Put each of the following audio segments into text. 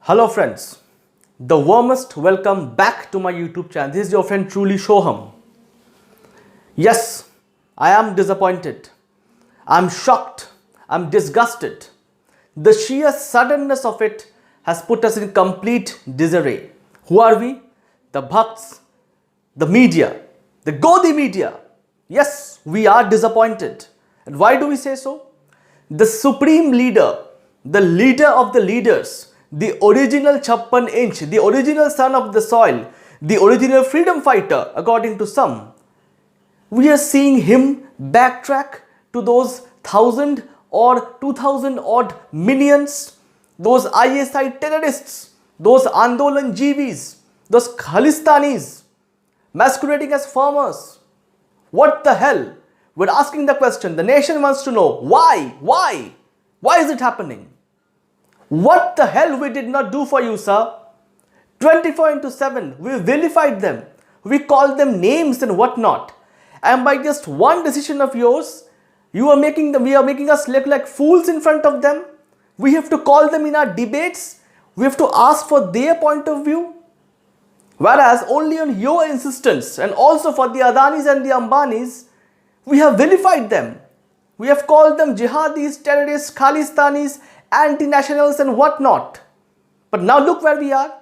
Hello friends, the warmest welcome back to my YouTube channel. This is your friend Truly Shoham. Yes, I am disappointed. I'm shocked. I'm disgusted. The sheer suddenness of it has put us in complete disarray. Who are we? The Bhakts, the media, the Godi media. Yes, we are disappointed. And why do we say so? The supreme leader, the leader of the leaders, the original Chappan inch, the original son of the soil, the original freedom fighter, according to some. We are seeing him backtrack to those 1,000 or 2,000 odd minions, those ISI terrorists, those Andolan Jivis, those Khalistanis, masquerading as farmers. What the hell? We're asking the question. The nation wants to know why? Why is it happening? What the hell we did not do for you, sir? 24/7, we vilified them. We called them names and whatnot. And by just one decision of yours, we are making us look like fools in front of them. We have to call them in our debates. We have to ask for their point of view. Whereas only on your insistence and also for the Adanis and the Ambanis, we have vilified them. We have called them jihadis, terrorists, Khalistanis, anti-nationals and whatnot. But now look where we are.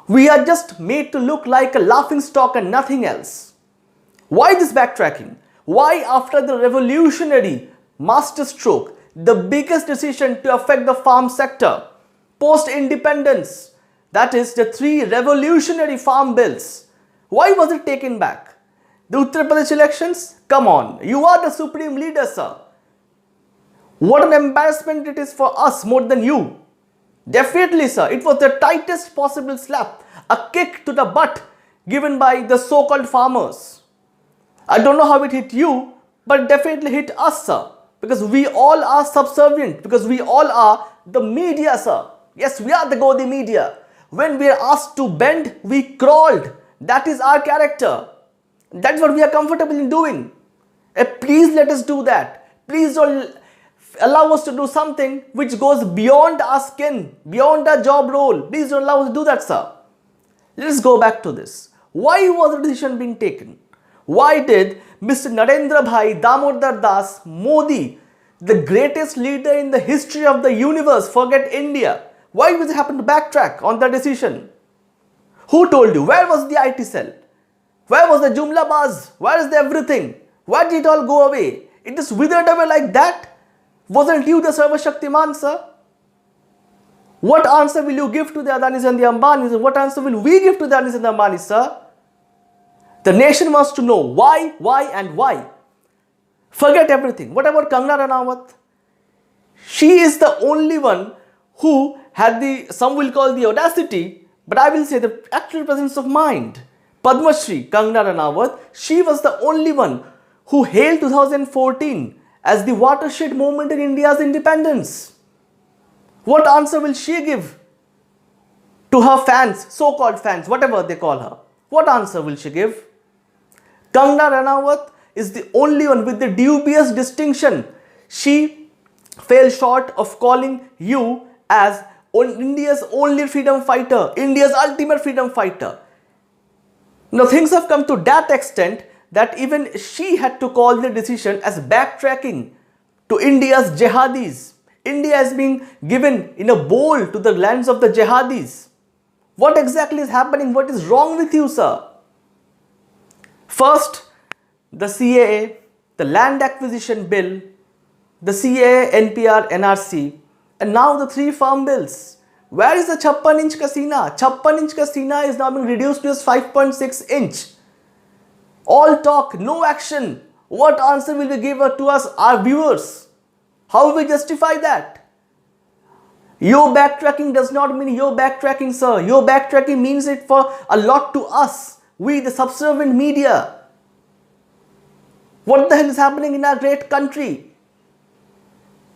We are just made to look like a laughing stock and nothing else. Why this backtracking? Why after the revolutionary masterstroke, the biggest decision to affect the farm sector, post-independence, that is the 3 revolutionary farm bills, why was it taken back? The Uttar Pradesh elections? Come on, you are the supreme leader, sir. What an embarrassment it is for us more than you. Definitely, sir, it was the tightest possible slap, a kick to the butt given by the so-called farmers. I don't know how it hit you, but it definitely hit us, sir. Because we all are subservient, because we all are the media, sir. Yes, we are the Godi media. When we are asked to bend, we crawled. That is our character. That's what we are comfortable in doing. Please let us do that. Please don't allow us to do something which goes beyond our skin, beyond our job role. Please don't allow us to do that, sir. Let us go back to this. Why was the decision being taken? Why did Mr. Narendra Bhai Damodar Das Modi, the greatest leader in the history of the universe, forget India? Why was it happen to backtrack on the decision? Who told you? Where was the IT cell? Where was the Jumla Baz? Where is the everything? Why did it all go away? It just withered away like that? Wasn't you the Sarva Shaktiman, sir? What answer will you give to the Adanis and the Ambanis? And what answer will we give to the Adanis and the Ambanis, sir? The nation wants to know why, and why. Forget everything. What about Kangana Ranaut? She is the only one who had some will call the audacity, but I will say the actual presence of mind. Padma Shri Kangana Ranaut, she was the only one who hailed 2014 as the watershed moment in India's independence. What answer will she give to her fans, so-called fans, whatever they call her? What answer will she give? Kangana Ranaut is the only one with the dubious distinction. She fell short of calling you as India's only freedom fighter, India's ultimate freedom fighter. Now things have come to that extent that even she had to call the decision as backtracking to India's jihadis. India is being given in a bowl to the lands of the jihadis. What exactly is happening? What is wrong with you, sir? First, the CAA, the land acquisition bill, the CAA, NPR, NRC, and now the 3 farm bills. Where is the 56-inch Kasina? 56-inch Kasina is now being reduced to just 5.6 inch. All talk, no action. What answer will you give to us, our viewers? How will we justify that? Your backtracking does not mean your backtracking, sir. Your backtracking means it for a lot to us, we the subservient media. What the hell is happening in our great country?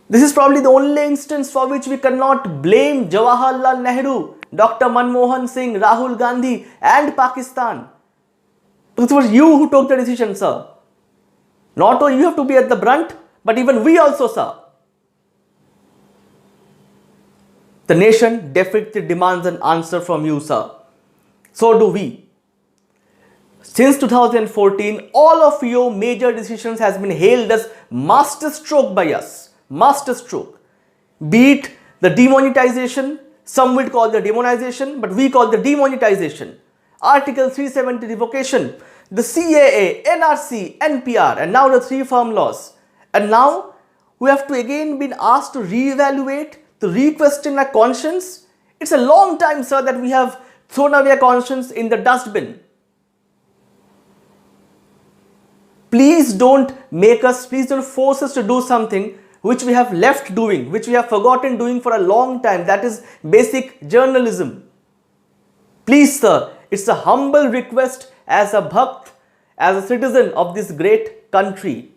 This is probably the only instance for which we cannot blame Jawaharlal Nehru, Dr. Manmohan Singh, Rahul Gandhi and Pakistan. It was you who took the decision, sir. Not only you have to be at the brunt, but even we also, sir. The nation definitely demands an answer from you, sir. So do we. Since 2014, all of your major decisions has been hailed as masterstroke by us. Masterstroke. Be it the demonetization, some would call the demonization, but we call the demonetization. Article 370 revocation, the CAA, NRC, NPR, and now the 3 farm laws. And now we have to again been asked to reevaluate, to re-question our conscience. It's a long time, sir, that we have thrown away our conscience in the dustbin. Please don't please don't force us to do something which we have left doing, which we have forgotten doing for a long time. That is basic journalism. Please, sir, it's a humble request as a bhakt, as a citizen of this great country.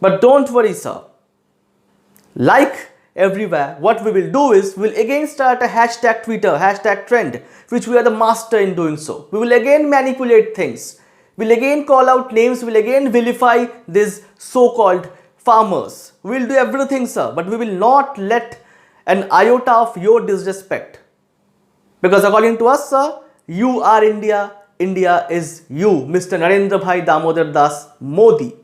But don't worry, sir. Like everywhere, what we will do is, we will again start a hashtag Twitter, hashtag trend, which we are the master in doing so. We will again manipulate things. We will again call out names. We will again vilify these so-called farmers. We will do everything, sir, but we will not let an iota of your disrespect. Because according to us, sir, you are India, India is you, Mr. Narendra Bhai Damodar Das Modi.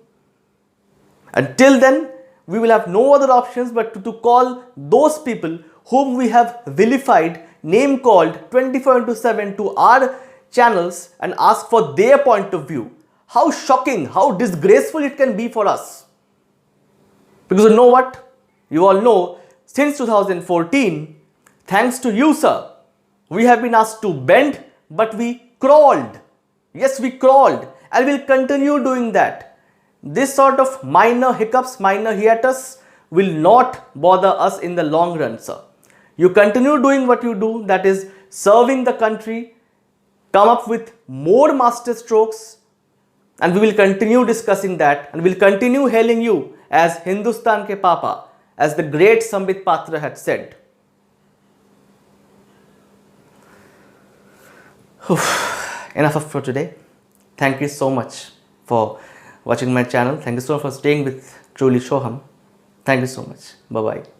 Until then, we will have no other options but to call those people whom we have vilified, name called 24/7 to our channels and ask for their point of view. How shocking, how disgraceful it can be for us. Because you know what? You all know, since 2014, thanks to you, sir, we have been asked to bend, but we crawled. Yes, we crawled, and we'll continue doing that. This sort of minor hiccups, minor hiatus will not bother us in the long run, sir. You continue doing what you do, that is serving the country, come up with more master strokes, and we will continue discussing that, and we'll continue hailing you as Hindustan ke Papa, as the great Sambit Patra had said. Enough for today. Thank you so much for watching my channel. Thank you so much for staying with Truly Soham. Thank you so much. Bye-bye.